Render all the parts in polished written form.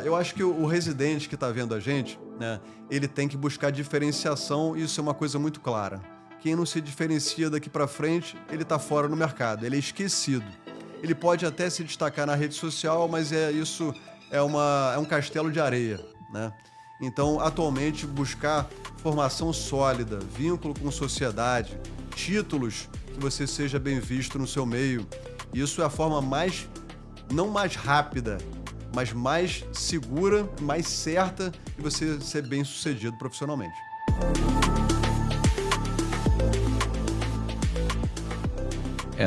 Eu acho que o residente que está vendo a gente, né, ele tem que buscar diferenciação e isso é uma coisa muito clara. Quem não se diferencia daqui para frente, ele está fora no mercado, ele é esquecido. Ele pode até se destacar na rede social, mas isso é um castelo de areia, né? Então, atualmente, buscar formação sólida, vínculo com sociedade, títulos que você seja bem visto no seu meio, isso é a forma mais, não mais rápida, mas mais segura, mais certa de você ser bem sucedido profissionalmente.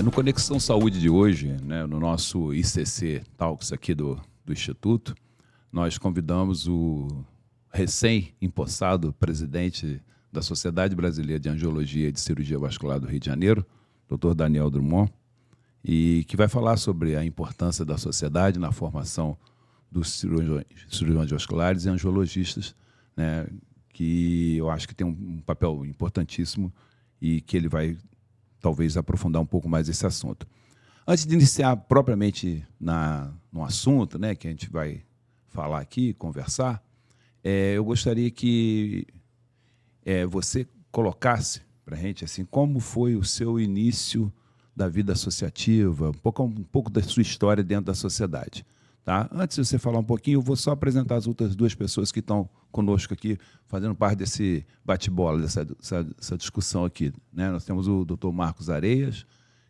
No Conexão Saúde de hoje, né, no nosso ICC Talks aqui do Instituto, nós convidamos o recém-empossado presidente da Sociedade Brasileira de Angiologia e de Cirurgia Vascular do Rio de Janeiro, Dr. Daniel Drummond, e que vai falar sobre a importância da sociedade na formação dos cirurgiões vasculares e angiologistas, né, que eu acho que tem um papel importantíssimo e que ele vai talvez aprofundar um pouco mais esse assunto. Antes de iniciar propriamente no assunto, né, que a gente vai falar aqui, conversar, eu gostaria que você colocasse para a gente assim, como foi o seu início da vida associativa, um pouco da sua história dentro da sociedade. Tá? Antes de você falar um pouquinho, eu vou só apresentar as outras duas pessoas que estão conosco aqui, fazendo parte desse bate-bola, dessa discussão aqui. Né? Nós temos o Dr. Marcos Areias,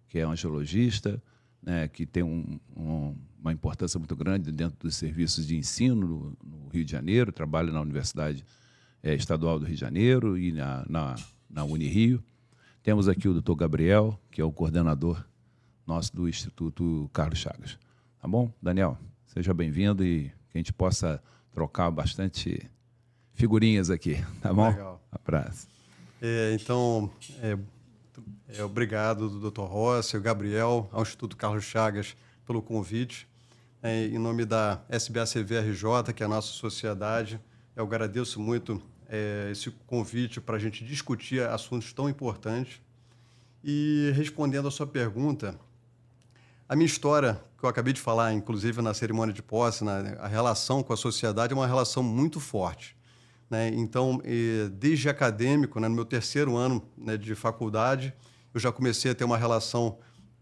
que é angiologista, né, que tem uma importância muito grande dentro dos serviços de ensino no Rio de Janeiro, trabalha na Universidade Estadual do Rio de Janeiro e na Unirio. Temos aqui o Dr. Gabriel, que é o coordenador nosso do Instituto Carlos Chagas. Tá bom? Daniel, seja bem-vindo e que a gente possa trocar bastante figurinhas aqui, tá bom? Legal. Abraço. Obrigado, Dr. Rossi, o Gabriel, ao Instituto Carlos Chagas, pelo convite. Em nome da SBACV-RJ, que é a nossa sociedade, eu agradeço muito esse convite para a gente discutir assuntos tão importantes. E respondendo a sua pergunta, a minha história, que eu acabei de falar, inclusive na cerimônia de posse, a relação com a sociedade é uma relação muito forte. Né? Então, desde acadêmico, né, no meu terceiro ano, né, de faculdade, eu já comecei a ter uma relação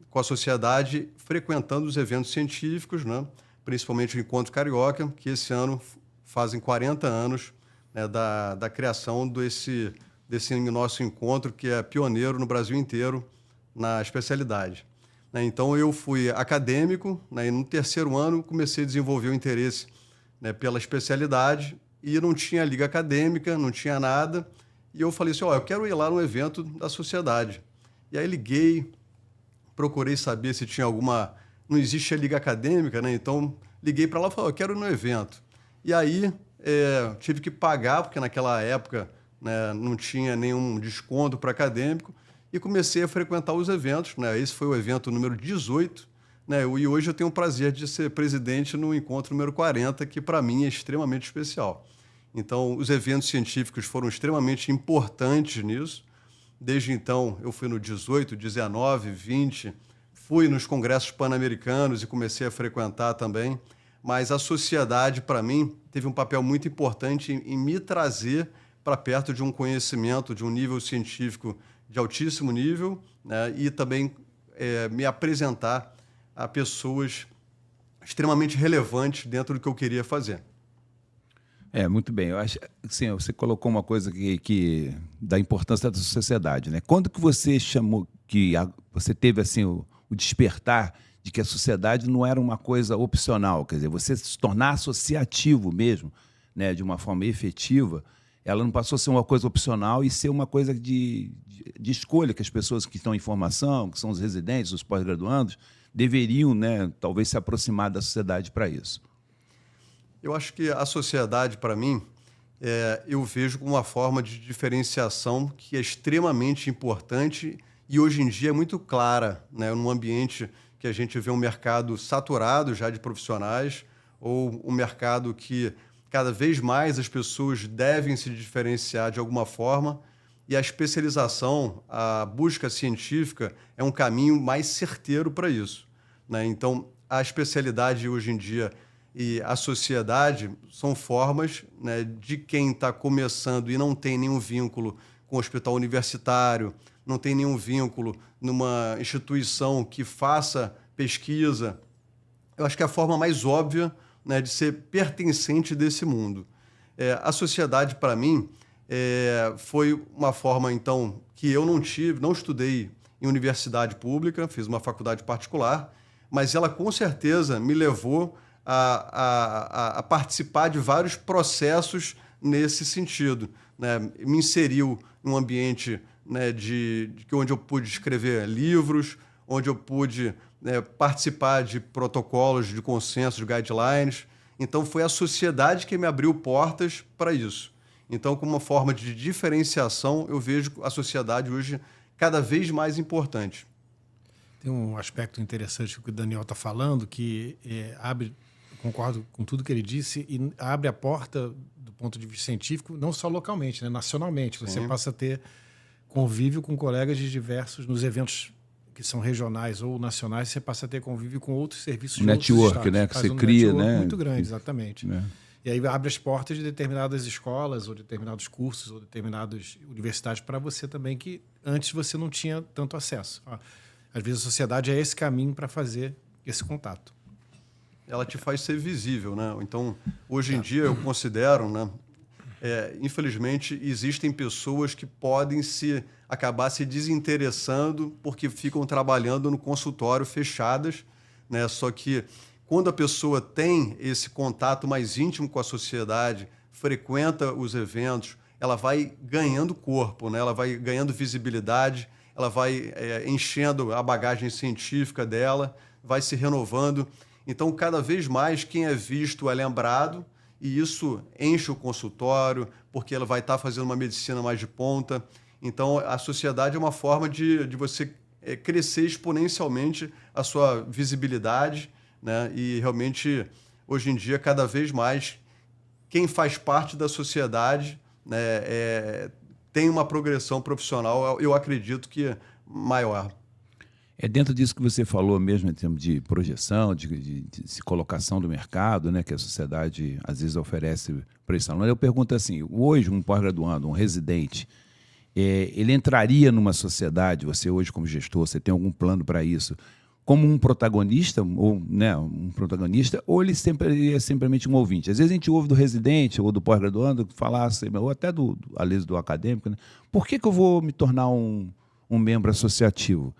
com a sociedade, frequentando os eventos científicos, né, principalmente o Encontro Carioca, que esse ano fazem 40 anos, né, da criação desse nosso encontro, que é pioneiro no Brasil inteiro na especialidade. Né? Então, eu fui acadêmico, né, e no terceiro ano comecei a desenvolver o interesse, né, pela especialidade, e não tinha liga acadêmica, não tinha nada. E eu falei assim, eu quero ir lá no evento da sociedade. E aí liguei, procurei saber se tinha alguma... Não existe a liga acadêmica, né? Então liguei para lá e falei, eu quero ir no evento. E aí tive que pagar, porque naquela época, né, não tinha nenhum desconto para acadêmico, e comecei a frequentar os eventos. Né? Esse foi o evento número 18, né? E hoje eu tenho o prazer de ser presidente no encontro número 40, que para mim é extremamente especial. Então, os eventos científicos foram extremamente importantes nisso. Desde então, eu fui no 18, 19, 20, fui nos congressos pan-americanos e comecei a frequentar também. Mas a sociedade, para mim, teve um papel muito importante em me trazer para perto de um conhecimento, de um nível científico de altíssimo nível, né? E também me apresentar a pessoas extremamente relevantes dentro do que eu queria fazer. Muito bem. Eu acho, assim, você colocou uma coisa que da importância da sociedade, né? Quando que você chamou, você teve assim o despertar de que a sociedade não era uma coisa opcional, quer dizer, você se tornar associativo mesmo, né, de uma forma efetiva, ela não passou a ser uma coisa opcional e ser uma coisa de escolha que as pessoas que estão em formação, que são os residentes, os pós-graduandos, deveriam, né, talvez se aproximar da sociedade para isso. Eu acho que a sociedade, para mim, eu vejo como uma forma de diferenciação que é extremamente importante e hoje em dia é muito clara, né? Num ambiente que a gente vê um mercado saturado já de profissionais ou um mercado que cada vez mais as pessoas devem se diferenciar de alguma forma e a especialização, a busca científica é um caminho mais certeiro para isso. Né? Então, a especialidade hoje em dia e a sociedade são formas, né, de quem está começando e não tem nenhum vínculo com o hospital universitário, não tem nenhum vínculo numa instituição que faça pesquisa. Eu acho que é a forma mais óbvia, né, de ser pertencente desse mundo. A sociedade, para mim, foi uma forma, então, que eu não estudei em universidade pública, fiz uma faculdade particular, mas ela com certeza me levou a participar de vários processos nesse sentido, né? Me inseriu num ambiente, né, onde eu pude escrever livros, onde eu pude, né, participar de protocolos de consenso, de guidelines. Então, foi a sociedade que me abriu portas para isso. Então, como uma forma de diferenciação, eu vejo a sociedade hoje cada vez mais importante. Tem um aspecto interessante que o Daniel está falando, que abre, concordo com tudo que ele disse, e abre a porta do ponto de vista científico, não só localmente, né, nacionalmente. Você passa a ter convívio com colegas de diversos, nos eventos que são regionais ou nacionais, você passa a ter convívio com outros serviços de outros estados. Network, né? Que Faz você um cria, network né? muito grande, exatamente. É. E aí abre as portas de determinadas escolas, ou determinados cursos, ou determinadas universidades para você também, que antes você não tinha tanto acesso. Às vezes a sociedade é esse caminho para fazer esse contato. Ela te faz ser visível, né? Então, hoje em dia, eu considero, né, infelizmente, existem pessoas que podem acabar se desinteressando porque ficam trabalhando no consultório fechadas, né? Só que quando a pessoa tem esse contato mais íntimo com a sociedade, frequenta os eventos, ela vai ganhando corpo, né? Ela vai ganhando visibilidade, ela vai enchendo a bagagem científica dela, vai se renovando. Então, cada vez mais, quem é visto é lembrado, e isso enche o consultório, porque ela vai estar fazendo uma medicina mais de ponta. Então, a sociedade é uma forma de você crescer exponencialmente a sua visibilidade, né? E, realmente, hoje em dia, cada vez mais, quem faz parte da sociedade, né, tem uma progressão profissional, eu acredito que maior. É dentro disso que você falou mesmo, em termos de projeção, de colocação do mercado, né, que a sociedade às vezes oferece para esse aluno. Eu pergunto assim, hoje um pós-graduando, um residente, ele entraria numa sociedade, você hoje como gestor, você tem algum plano para isso, como um protagonista, ou ele sempre é simplesmente um ouvinte? Às vezes a gente ouve do residente ou do pós-graduando falar, ou até às vezes do acadêmico, né? Por que eu vou me tornar um membro associativo?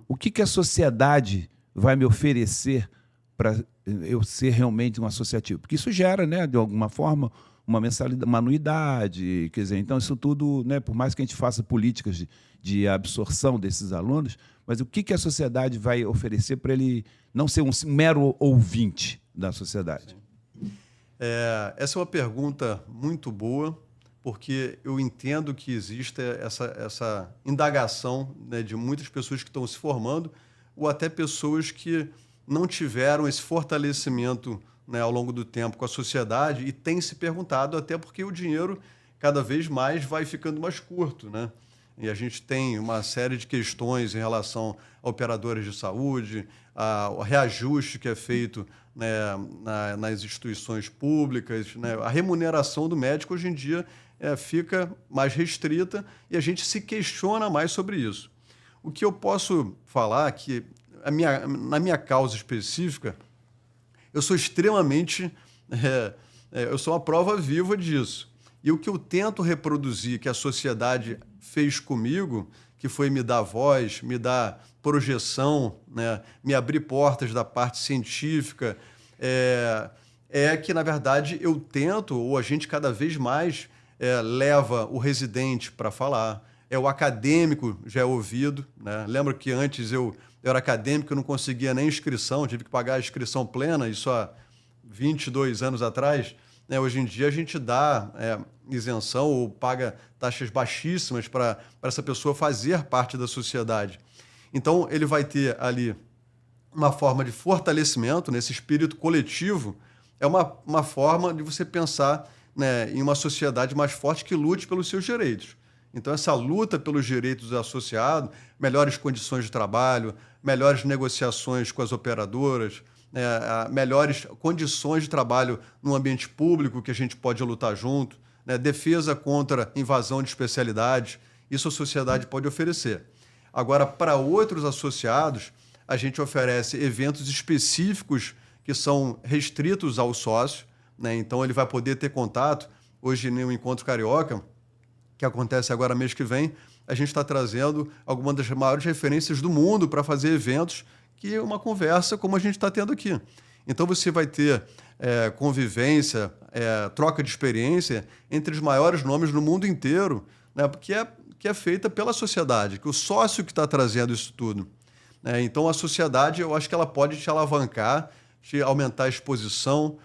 O que a sociedade vai me oferecer para eu ser realmente um associativo? Porque isso gera, né, de alguma forma, uma mensalidade, uma anuidade, quer dizer, então isso tudo, né, por mais que a gente faça políticas de absorção desses alunos, mas o que a sociedade vai oferecer para ele não ser um mero ouvinte da sociedade? Essa é uma pergunta muito boa, porque eu entendo que existe essa indagação, né, de muitas pessoas que estão se formando, ou até pessoas que não tiveram esse fortalecimento, né, ao longo do tempo com a sociedade e têm se perguntado, até porque o dinheiro cada vez mais vai ficando mais curto, né? E a gente tem uma série de questões em relação a operadores de saúde, ao reajuste que é feito, né, nas instituições públicas, né? A remuneração do médico hoje em dia fica mais restrita e a gente se questiona mais sobre isso. O que eu posso falar é que na minha causa específica, eu sou extremamente... eu sou uma prova viva disso. E o que eu tento reproduzir, que a sociedade fez comigo, que foi me dar voz, me dar projeção, né, me abrir portas da parte científica, que, na verdade, eu tento, ou a gente cada vez mais leva o residente para falar, o acadêmico já é ouvido, né? Lembro que antes eu era acadêmico, eu não conseguia nem inscrição, tive que pagar a inscrição plena, isso há 22 anos atrás. Hoje em dia a gente dá isenção ou paga taxas baixíssimas para essa pessoa fazer parte da sociedade. Então, ele vai ter ali uma forma de fortalecimento, nesse espírito coletivo, é uma forma de você pensar, né, em uma sociedade mais forte que lute pelos seus direitos. Então, essa luta pelos direitos dos associados, melhores condições de trabalho, melhores negociações com as operadoras, melhores condições de trabalho no ambiente público que a gente pode lutar junto, né? Defesa contra invasão de especialidades, isso a sociedade pode oferecer. Agora, para outros associados, a gente oferece eventos específicos que são restritos ao sócio, né? Então, ele vai poder ter contato. Hoje, no Encontro Carioca, que acontece agora mês que vem, a gente está trazendo algumas das maiores referências do mundo para fazer eventos que é uma conversa como a gente está tendo aqui. Então, você vai ter convivência, troca de experiência entre os maiores nomes no mundo inteiro, né? que é feita pela sociedade, que o sócio que está trazendo isso tudo. Né? Então, a sociedade, eu acho que ela pode te alavancar, te aumentar a exposição,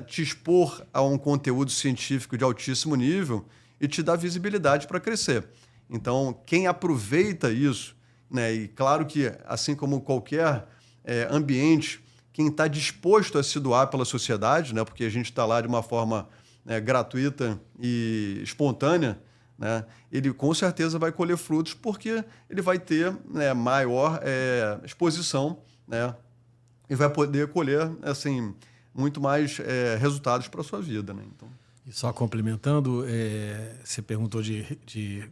te expor a um conteúdo científico de altíssimo nível e te dar visibilidade para crescer. Então, quem aproveita isso, né? E claro que, assim como qualquer ambiente, quem está disposto a se doar pela sociedade, né? Porque a gente está lá de uma forma gratuita e espontânea, né? Ele com certeza vai colher frutos porque ele vai ter maior exposição, né? E vai poder colher assim, muito mais resultados para a sua vida. Né? Então... E só complementando, você perguntou de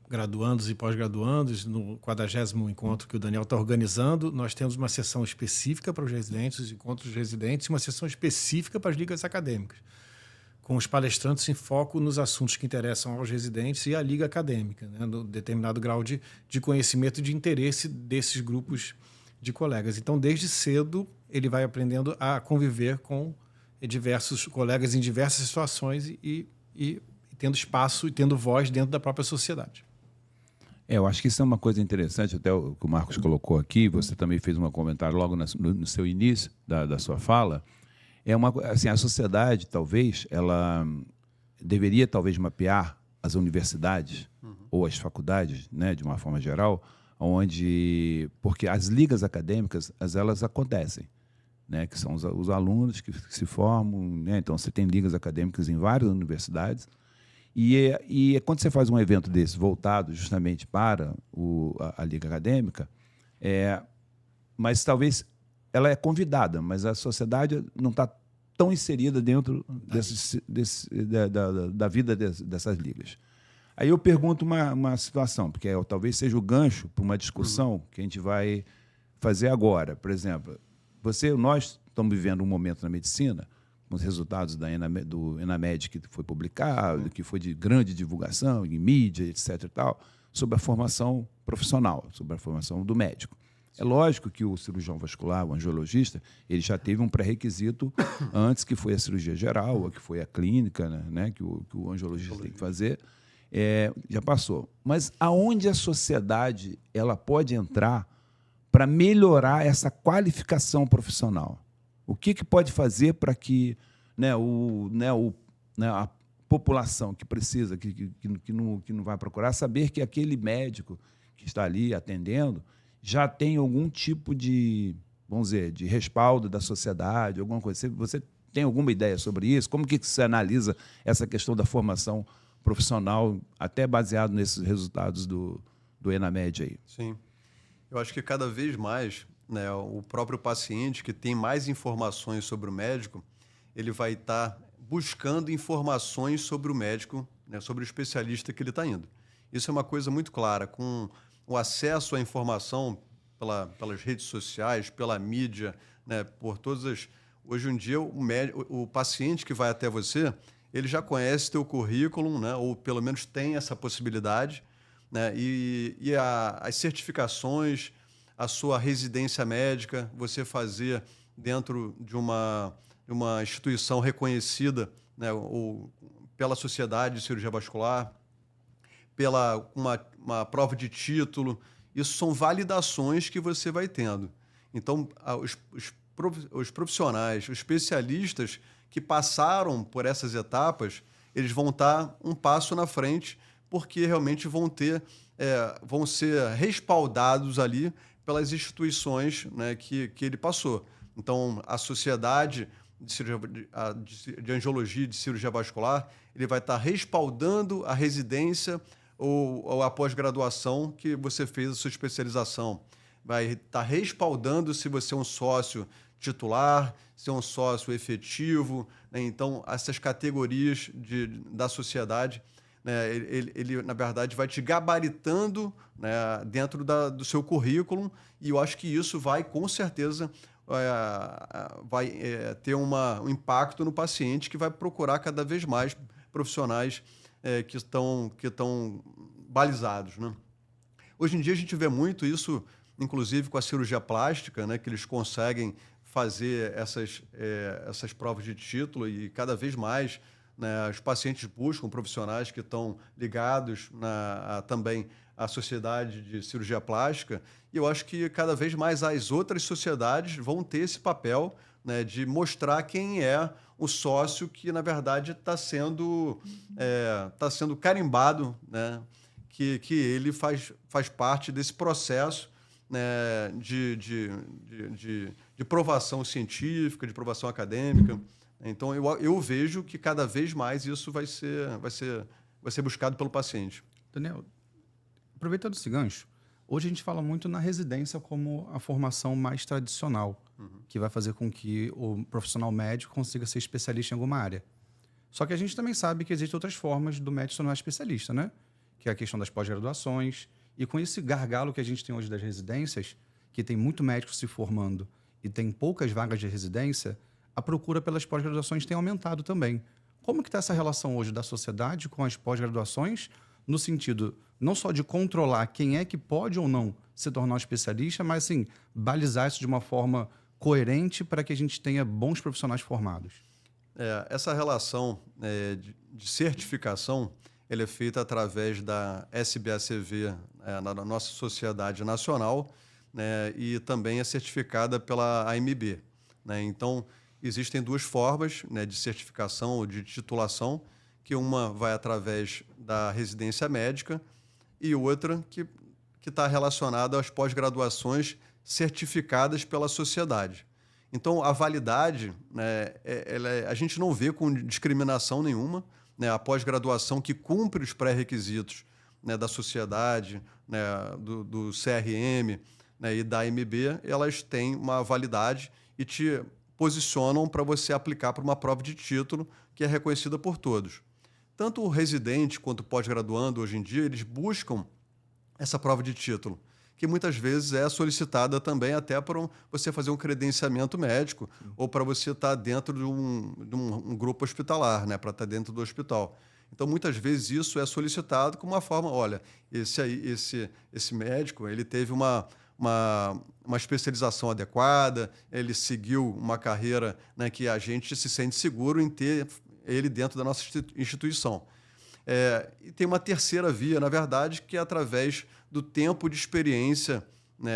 graduandos e pós-graduandos. No 40º encontro que o Daniel está organizando, nós temos uma sessão específica para os residentes, os encontros residentes, e uma sessão específica para as ligas acadêmicas, com os palestrantes em foco nos assuntos que interessam aos residentes e à liga acadêmica, né, no determinado grau de conhecimento e de interesse desses grupos de colegas. Então, desde cedo, ele vai aprendendo a conviver com diversos colegas em diversas situações e tendo espaço e tendo voz dentro da própria sociedade. Eu acho que isso é uma coisa interessante, até o que o Marcos colocou aqui, você também fez um comentário logo no seu início da sua fala. Assim, a sociedade, talvez, ela deveria talvez mapear as universidades ou as faculdades, né, de uma forma geral, porque as ligas acadêmicas, elas acontecem, né, que são os alunos que se formam, né, então você tem ligas acadêmicas em várias universidades, e quando você faz um evento desse voltado justamente para a liga acadêmica, mas talvez ela é convidada, mas a sociedade não está tão inserida dentro da vida dessas ligas. Aí eu pergunto uma situação, porque talvez seja o gancho para uma discussão que a gente vai fazer agora. Por exemplo, nós estamos vivendo um momento na medicina, com os resultados do ENAMED que foi publicado, que foi de grande divulgação em mídia, etc. e tal, sobre a formação profissional, sobre a formação do médico. É lógico que o cirurgião vascular, o angiologista, ele já teve um pré-requisito antes, que foi a cirurgia geral, que foi a clínica, né, que o angiologista tem que fazer, já passou. Mas aonde a sociedade ela pode entrar para melhorar essa qualificação profissional? O que pode fazer para que a população que precisa, que não vai procurar, saber que aquele médico que está ali atendendo já tem algum tipo de, vamos dizer, de respaldo da sociedade, alguma coisa. Você tem alguma ideia sobre isso? Como que você analisa essa questão da formação profissional, até baseado nesses resultados do ENAMED aí? Sim. Eu acho que cada vez mais, né, o próprio paciente que tem mais informações sobre o médico, ele vai estar buscando informações sobre o médico, né, sobre o especialista que ele está indo. Isso é uma coisa muito clara, com o acesso à informação pelas redes sociais, pela mídia, né, por todas as... Hoje em dia, o paciente que vai até você, ele já conhece teu currículo, né, ou pelo menos tem essa possibilidade, né, e as certificações, a sua residência médica, você fazer dentro de uma instituição reconhecida, né, ou pela Sociedade de Cirurgia Vascular, pela uma prova de título. Isso são validações que você vai tendo. Então, os profissionais, os especialistas que passaram por essas etapas, eles vão estar um passo na frente, porque realmente vão ser respaldados ali pelas instituições, né, que ele passou. Então, a Sociedade de Angiologia e de Cirurgia Vascular, ele vai estar respaldando a residência ou a pós-graduação que você fez a sua especialização. Vai estar respaldando se você é um sócio titular, ser um sócio efetivo, né? Então, essas categorias da sociedade, né, ele, na verdade, vai te gabaritando, né, dentro do seu currículo, e eu acho que isso vai, com certeza, ter um impacto no paciente que vai procurar cada vez mais profissionais que estão balizados, né? Hoje em dia a gente vê muito isso, inclusive com a cirurgia plástica, né, que eles conseguem fazer essas provas de título e cada vez mais, né, os pacientes buscam profissionais que estão ligados também à sociedade de cirurgia plástica, e eu acho que cada vez mais as outras sociedades vão ter esse papel, né, de mostrar quem é o sócio que, na verdade, está sendo carimbado, né, que ele faz parte desse processo, né, de provação científica, de provação acadêmica. Então, eu vejo que cada vez mais isso vai ser buscado pelo paciente. Daniel, aproveitando esse gancho, hoje a gente fala muito na residência como a formação mais tradicional, que vai fazer com que o profissional médico consiga ser especialista em alguma área. Só que a gente também sabe que existem outras formas do médico se tornar especialista, né? Que é a questão das pós-graduações. E com esse gargalo que a gente tem hoje das residências, que tem muito médico se formando e tem poucas vagas de residência, a procura pelas pós-graduações tem aumentado também. Como que está essa relação hoje da sociedade com as pós-graduações, no sentido não só de controlar quem é que pode ou não se tornar um especialista, mas sim balizar isso de uma forma coerente para que a gente tenha bons profissionais formados? Essa relação de certificação, ela é feita através da SBACV, na nossa sociedade nacional, né, e também é certificada pela AMB, né? Então, existem duas formas, né, de certificação ou de titulação, que uma vai através da residência médica e outra que está relacionada às pós-graduações certificadas pela sociedade. Então, a validade, né, a gente não vê com discriminação nenhuma, né, a pós-graduação que cumpre os pré-requisitos, né, da sociedade, né, do CRM, né, e da AMB, elas têm uma validade e te posicionam para você aplicar para uma prova de título que é reconhecida por todos. Tanto o residente quanto o pós-graduando, hoje em dia, eles buscam essa prova de título, que muitas vezes é solicitada também até para você fazer um credenciamento médico ou para você estar dentro de um grupo hospitalar, né, para estar dentro do hospital. Então, muitas vezes, isso é solicitado como uma forma, olha, esse médico, ele teve uma especialização adequada, ele seguiu uma carreira, né, que a gente se sente seguro em ter ele dentro da nossa instituição. E tem uma terceira via, na verdade, que é através do tempo de experiência, né,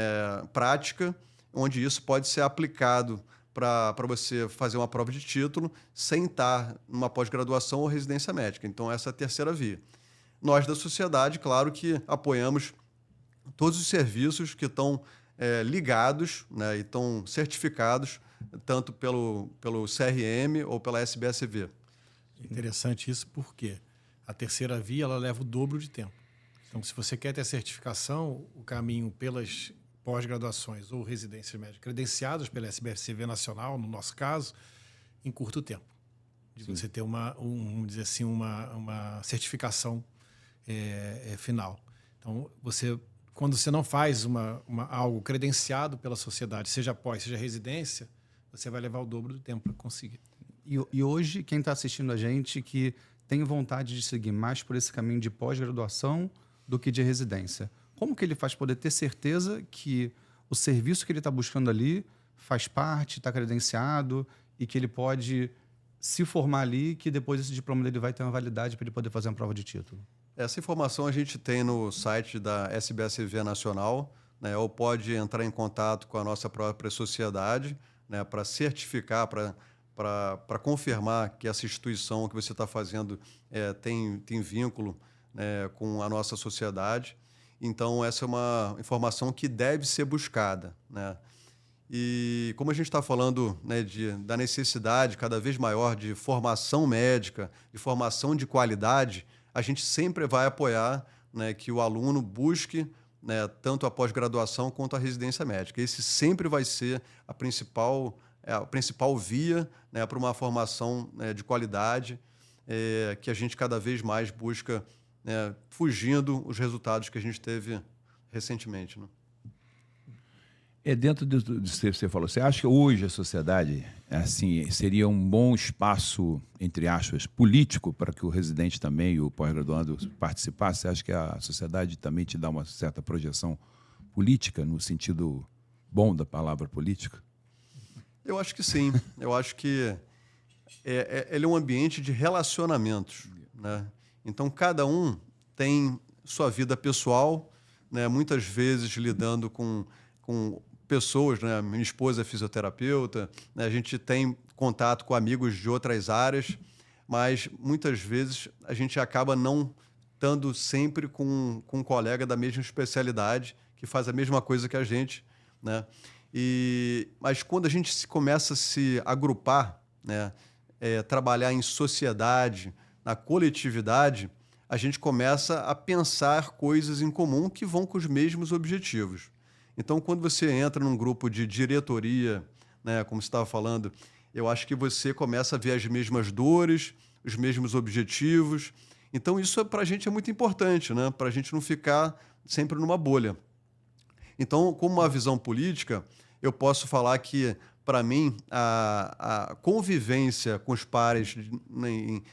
prática, onde isso pode ser aplicado para você fazer uma prova de título sem estar numa pós-graduação ou residência médica. Então, essa é a terceira via. Nós, da sociedade, claro que apoiamos todos os serviços que estão ligados, né, e estão certificados tanto pelo CRM ou pela SBACV. Interessante isso porque a terceira via ela leva o dobro de tempo. Então, se você quer ter a certificação, o caminho pelas pós-graduações ou residências médicas credenciadas pela SBACV nacional, no nosso caso, encurta o tempo de você ter vamos dizer assim, uma certificação final. Então, quando você não faz algo credenciado pela sociedade, seja pós, seja residência, você vai levar o dobro do tempo para conseguir. E hoje, quem está assistindo a gente que tem vontade de seguir mais por esse caminho de pós-graduação do que de residência, como que ele faz para poder ter certeza que o serviço que ele está buscando ali faz parte, está credenciado e que ele pode se formar ali, que depois esse diploma dele vai ter uma validade para ele poder fazer uma prova de título? Essa informação a gente tem no site da SBACV Nacional, né, ou pode entrar em contato com a nossa própria sociedade, né, para certificar, para confirmar que essa instituição que você está fazendo tem vínculo, né, com a nossa sociedade. Então, essa é uma informação que deve ser buscada, né? E como a gente está falando, né, da necessidade cada vez maior de formação médica, de formação de qualidade, a gente sempre vai apoiar, né, que o aluno busque, né, tanto a pós-graduação quanto a residência médica. Esse sempre vai ser a principal a principal via, né, para uma formação, né, de qualidade, que a gente cada vez mais busca, né, fugindo os resultados que a gente teve recentemente, né? Dentro do que você falou, você acha que hoje a sociedade assim, seria um bom espaço, entre aspas, político para que o residente também e o pós-graduando participassem? Você acha que a sociedade também te dá uma certa projeção política, no sentido bom da palavra política? Eu acho que sim. Eu acho que ele é um ambiente de relacionamentos, né? Então, cada um tem sua vida pessoal, né? Muitas vezes lidando com pessoas, né? Minha esposa é fisioterapeuta, né? A gente tem contato com amigos de outras áreas, mas muitas vezes a gente acaba não estando sempre com um colega da mesma especialidade, que faz a mesma coisa que a gente, né? Mas quando a gente começa a se agrupar, né? Trabalhar em sociedade, na coletividade, a gente começa a pensar coisas em comum que vão com os mesmos objetivos. Então, quando você entra num grupo de diretoria, né, como você estava falando, eu acho que você começa a ver as mesmas dores, os mesmos objetivos. Então, isso para a gente é muito importante, né, para a gente não ficar sempre numa bolha. Então, como uma visão política, eu posso falar que, para mim, a convivência com os pares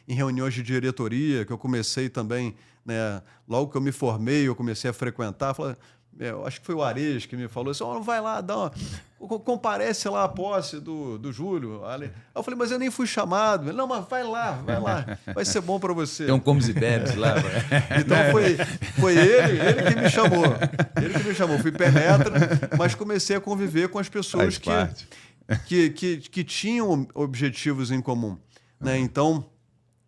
em reuniões de diretoria, que eu comecei também, né, logo que eu me formei, eu comecei a frequentar, falei, eu acho que foi o Ares que me falou assim, vai lá, comparece lá a posse do Júlio. Aí eu falei, mas eu nem fui chamado. Não, mas vai lá, vai ser bom para você. Tem um comes e bebes lá. Então foi ele que me chamou. Ele que me chamou, fui penetra, mas comecei a conviver com as pessoas que tinham objetivos em comum, né? Então,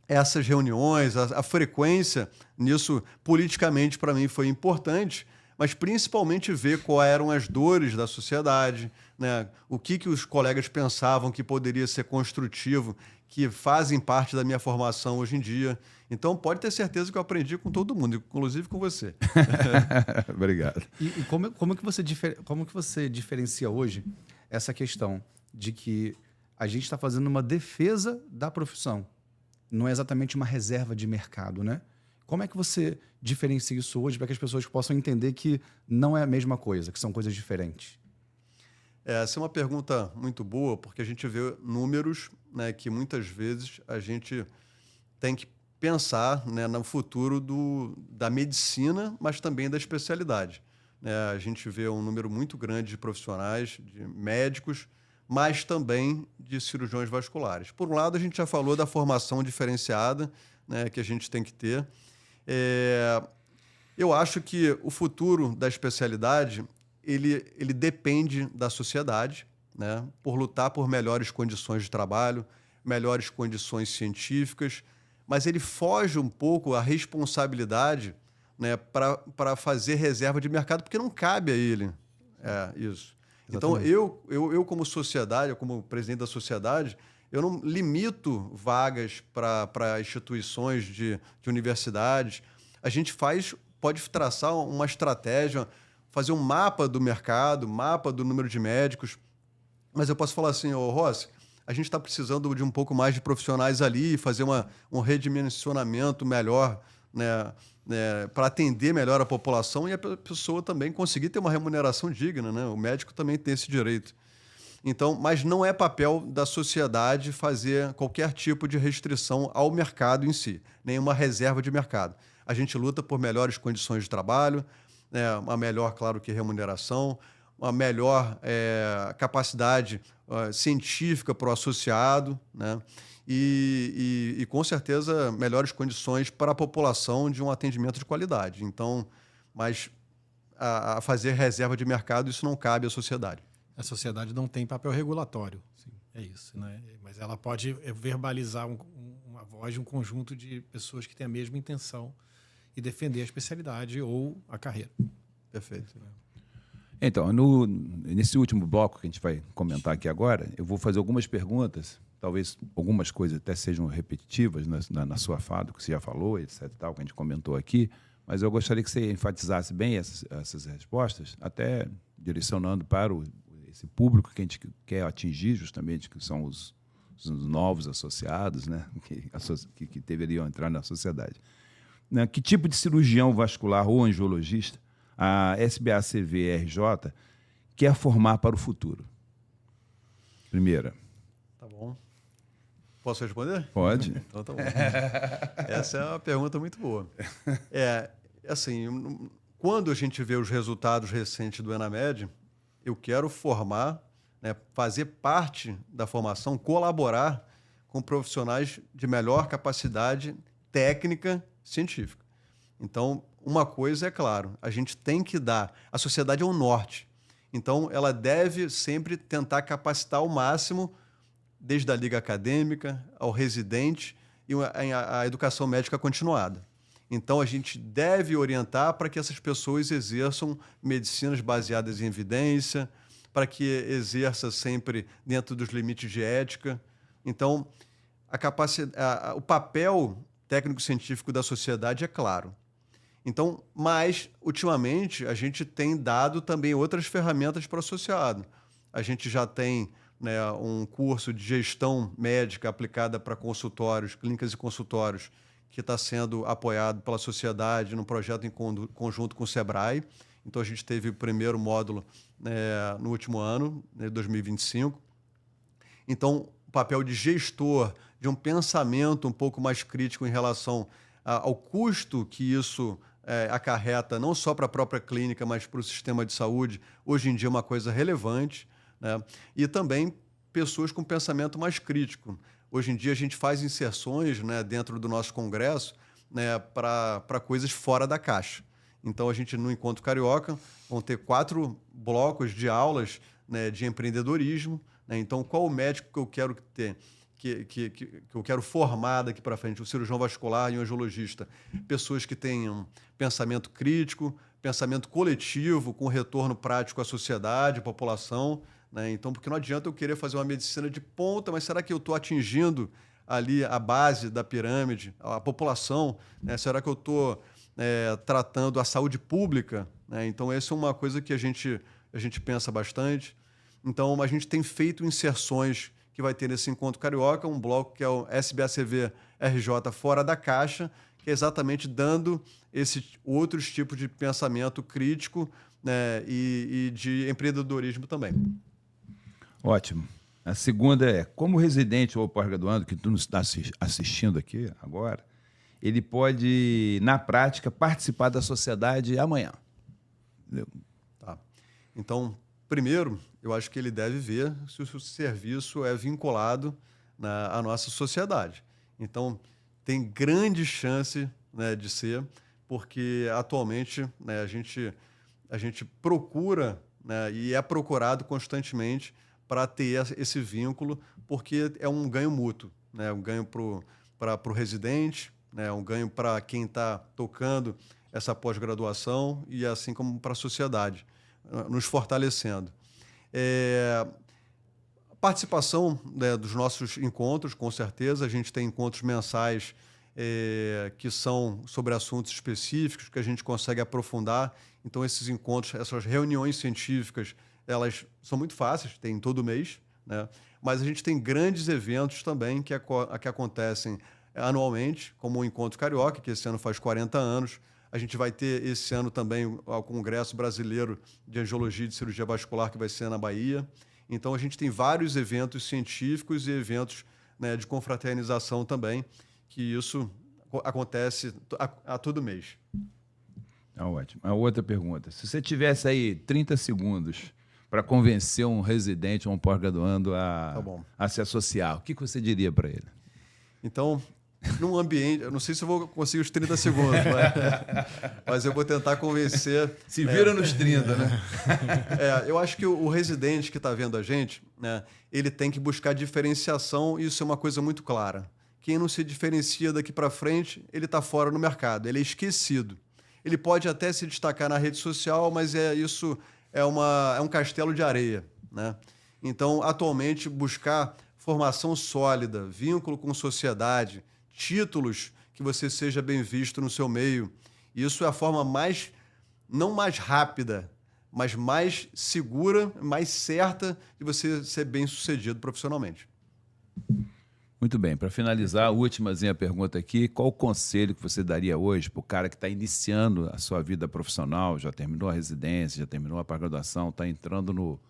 essas reuniões, a frequência nisso, politicamente, para mim, foi importante, mas principalmente ver quais eram as dores da sociedade, né? O que os colegas pensavam que poderia ser construtivo, que fazem parte da minha formação hoje em dia. Então, pode ter certeza que eu aprendi com todo mundo, inclusive com você. Obrigado. E como que você diferencia hoje essa questão de que a gente está fazendo uma defesa da profissão, não é exatamente uma reserva de mercado, né? Como é que você diferencia isso hoje para que as pessoas possam entender que não é a mesma coisa, que são coisas diferentes? Essa é uma pergunta muito boa, porque a gente vê números, né, que muitas vezes a gente tem que pensar, né, no futuro da medicina, mas também da especialidade. A gente vê um número muito grande de profissionais, de médicos, mas também de cirurgiões vasculares. Por um lado, a gente já falou da formação diferenciada, né, que a gente tem que ter. Eu acho que o futuro da especialidade ele depende da sociedade, né, por lutar por melhores condições de trabalho, melhores condições científicas, mas ele foge um pouco à responsabilidade, né, para fazer reserva de mercado, porque não cabe a ele isso. Exatamente. Então, eu como sociedade, eu como presidente da sociedade, eu não limito vagas para instituições de universidades. A gente pode traçar uma estratégia, fazer um mapa do mercado, mapa do número de médicos. Mas eu posso falar assim, Rossi, a gente está precisando de um pouco mais de profissionais ali, fazer um redimensionamento melhor, né, para atender melhor a população e a pessoa também conseguir ter uma remuneração digna, né? O médico também tem esse direito. Então, mas não é papel da sociedade fazer qualquer tipo de restrição ao mercado em si, nenhuma reserva de mercado. A gente luta por melhores condições de trabalho, né, uma melhor, claro que, remuneração, uma melhor capacidade científica para o associado, né, e, com certeza, melhores condições para a população de um atendimento de qualidade. Então, mas a fazer reserva de mercado, isso não cabe à sociedade. A sociedade não tem papel regulatório. Sim. É isso, né? Mas ela pode verbalizar uma voz de um conjunto de pessoas que têm a mesma intenção e defender a especialidade ou a carreira. Perfeito. Então, nesse último bloco que a gente vai comentar aqui agora, eu vou fazer algumas perguntas, talvez algumas coisas até sejam repetitivas na sua fala, que você já falou, etc., tal, que a gente comentou aqui, mas eu gostaria que você enfatizasse bem essas respostas, até direcionando para esse público que a gente quer atingir, justamente, que são os novos associados, né, que deveriam entrar na sociedade. Né, que tipo de cirurgião vascular ou angiologista a SBACV-RJ quer formar para o futuro? Primeira. Tá bom. Posso responder? Pode. Então tá bom. Essa é uma pergunta muito boa. Assim, quando a gente vê os resultados recentes do ENAMED, eu quero formar, né, fazer parte da formação, colaborar com profissionais de melhor capacidade técnica científica. Então, uma coisa é claro, a gente tem que dar... A sociedade é um norte. Então, ela deve sempre tentar capacitar ao máximo, desde a liga acadêmica ao residente e a educação médica continuada. Então, a gente deve orientar para que essas pessoas exerçam medicinas baseadas em evidência, para que exerça sempre dentro dos limites de ética. Então, o papel técnico-científico da sociedade é claro. Então, mas, ultimamente, a gente tem dado também outras ferramentas para o associado. A gente já tem, né, um curso de gestão médica aplicada para consultórios, clínicas e consultórios, que está sendo apoiado pela sociedade num projeto em conjunto com o SEBRAE. Então, a gente teve o primeiro módulo, né, no último ano, né, 2025. Então, o papel de gestor, de um pensamento um pouco mais crítico em relação ao custo que isso acarreta, não só para a própria clínica, mas para o sistema de saúde, hoje em dia é uma coisa relevante, né? E também pessoas com pensamento mais crítico. Hoje em dia a gente faz inserções, né, dentro do nosso congresso, né, para coisas fora da caixa. Então, a gente, no Encontro Carioca, vão ter 4 blocos de aulas, né, de empreendedorismo. Né? Então, qual o médico que eu quero ter, que eu quero formar daqui para frente? O cirurgião vascular e o angiologista. Pessoas que tenham pensamento crítico, pensamento coletivo, com retorno prático à sociedade, à população. Né? Então, porque não adianta eu querer fazer uma medicina de ponta, mas será que eu estou atingindo ali a base da pirâmide, a população? Né? Será que eu estou tratando a saúde pública? Né? Então, essa é uma coisa que a gente pensa bastante. Então, a gente tem feito inserções que vai ter nesse Encontro Carioca, um bloco que é o SBACV-RJ Fora da Caixa, que é exatamente dando esses outros tipos de pensamento crítico, né, e de empreendedorismo também. Ótimo. A segunda é, como residente ou pós-graduando, que tu nos está assistindo aqui agora, ele pode, na prática, participar da sociedade amanhã. Entendeu? Tá. Então, primeiro, eu acho que ele deve ver se o serviço é vinculado à nossa sociedade. Então, tem grande chance, né, de ser, porque atualmente, né, a gente procura, né, e é procurado constantemente para ter esse vínculo, porque é um ganho mútuo, né, um ganho para o residente, né, um ganho para quem está tocando essa pós-graduação e assim como para a sociedade, nos fortalecendo. Participação, né, dos nossos encontros, com certeza. A gente tem encontros mensais que são sobre assuntos específicos que a gente consegue aprofundar. Então, esses encontros, essas reuniões científicas, elas são muito fáceis, tem todo mês, né? Mas a gente tem grandes eventos também que acontecem anualmente, como o Encontro Carioca, que esse ano faz 40 anos. A gente vai ter esse ano também o Congresso Brasileiro de Angiologia e de Cirurgia Vascular, que vai ser na Bahia. Então, a gente tem vários eventos científicos e eventos, né, de confraternização também, que isso acontece a todo mês. Ótimo. A outra pergunta. Se você tivesse aí 30 segundos para convencer um residente ou um pós-graduando a se associar, o que você diria para ele? Então, num ambiente... Eu não sei se eu vou conseguir os 30 segundos, mas eu vou tentar convencer... Se vira nos 30, né? Eu acho que o residente que está vendo a gente, né, ele tem que buscar diferenciação, e isso é uma coisa muito clara. Quem não se diferencia daqui para frente, ele está fora no mercado, ele é esquecido. Ele pode até se destacar na rede social, mas isso é um castelo de areia, né? Então, atualmente, buscar formação sólida, vínculo com sociedade, títulos que você seja bem visto no seu meio, isso é a forma não mais rápida, mas mais segura, mais certa de você ser bem-sucedido profissionalmente. Muito bem, para finalizar, a últimazinha pergunta aqui, qual o conselho que você daria hoje para o cara que está iniciando a sua vida profissional, já terminou a residência, já terminou a pós-graduação, está entrando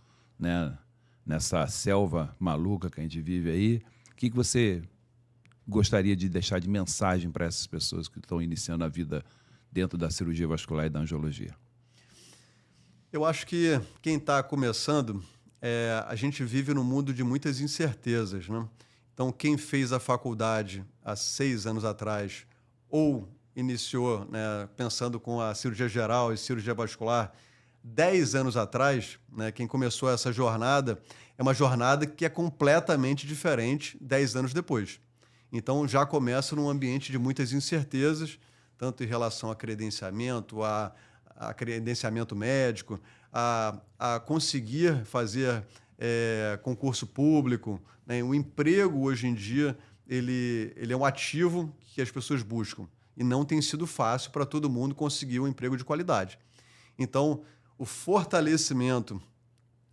nessa selva maluca que a gente vive aí, o que você gostaria de deixar de mensagem para essas pessoas que estão iniciando a vida dentro da cirurgia vascular e da angiologia? Eu acho que quem está começando, a gente vive num mundo de muitas incertezas, né? Então, quem fez a faculdade há 6 anos atrás ou iniciou, né, pensando com a cirurgia geral e cirurgia vascular 10 anos atrás, né, quem começou essa jornada, é uma jornada que é completamente diferente 10 anos depois. Então, já começa num ambiente de muitas incertezas, tanto em relação a credenciamento, a credenciamento médico, a conseguir fazer concurso público, né? O emprego, hoje em dia, ele é um ativo que as pessoas buscam e não tem sido fácil para todo mundo conseguir um emprego de qualidade. Então, o fortalecimento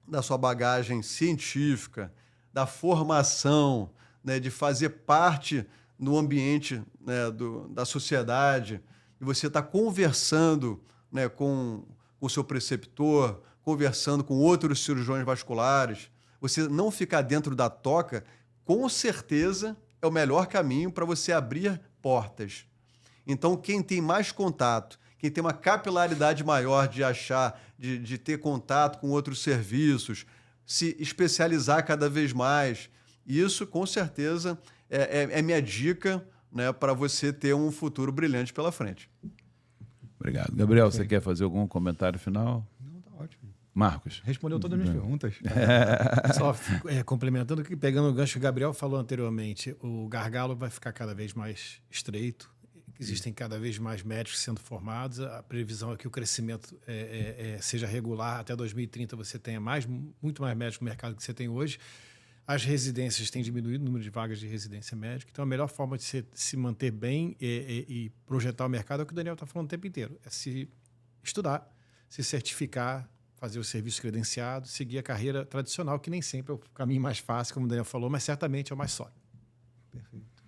da sua bagagem científica, da formação, né, de fazer parte no ambiente, né, da sociedade, e você está conversando, né, com o seu preceptor, conversando com outros cirurgiões vasculares, você não ficar dentro da toca, com certeza é o melhor caminho para você abrir portas. Então, quem tem mais contato, quem tem uma capilaridade maior de achar, de ter contato com outros serviços, se especializar cada vez mais, isso, com certeza, é minha dica, né, para você ter um futuro brilhante pela frente. Obrigado. Gabriel, você quer fazer algum comentário final? Não, tá ótimo. Marcos. Respondeu todas as minhas perguntas. Só complementando, pegando o gancho que o Gabriel falou anteriormente, o gargalo vai ficar cada vez mais estreito, existem cada vez mais médicos sendo formados, a previsão é que o crescimento seja regular, até 2030 você tenha muito mais médicos no mercado que você tem hoje. As residências têm diminuído o número de vagas de residência médica, então a melhor forma de se manter bem e projetar o mercado é o que o Daniel está falando o tempo inteiro, é se estudar, se certificar, fazer o serviço credenciado, seguir a carreira tradicional, que nem sempre é o caminho mais fácil, como o Daniel falou, mas certamente é o mais sólido. Perfeito.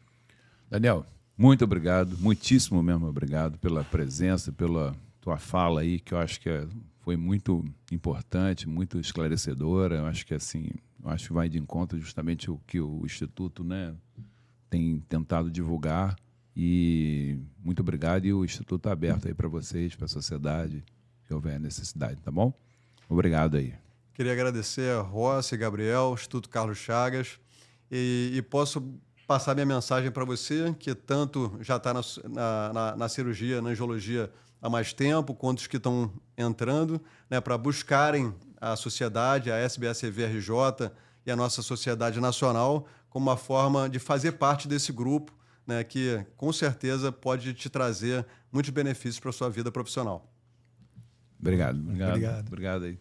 Daniel, muito obrigado, muitíssimo mesmo obrigado pela presença, pela tua fala aí, que eu acho que foi muito importante, muito esclarecedora. Eu acho que assim, vai de encontro justamente o que o Instituto, né, tem tentado divulgar. E muito obrigado, e o Instituto está aberto aí para vocês, para a sociedade, que houver necessidade, tá bom? Obrigado aí. Queria agradecer a Rossi, Gabriel, Instituto Carlos Chagas, e posso passar minha mensagem para você, que tanto já está na cirurgia, na angiologia há mais tempo, quanto os que estão entrando, né, para buscarem a sociedade, a SBACV-RJ e a nossa sociedade nacional, como uma forma de fazer parte desse grupo, né, que com certeza pode te trazer muitos benefícios para a sua vida profissional. Obrigado. Obrigado. Obrigado aí.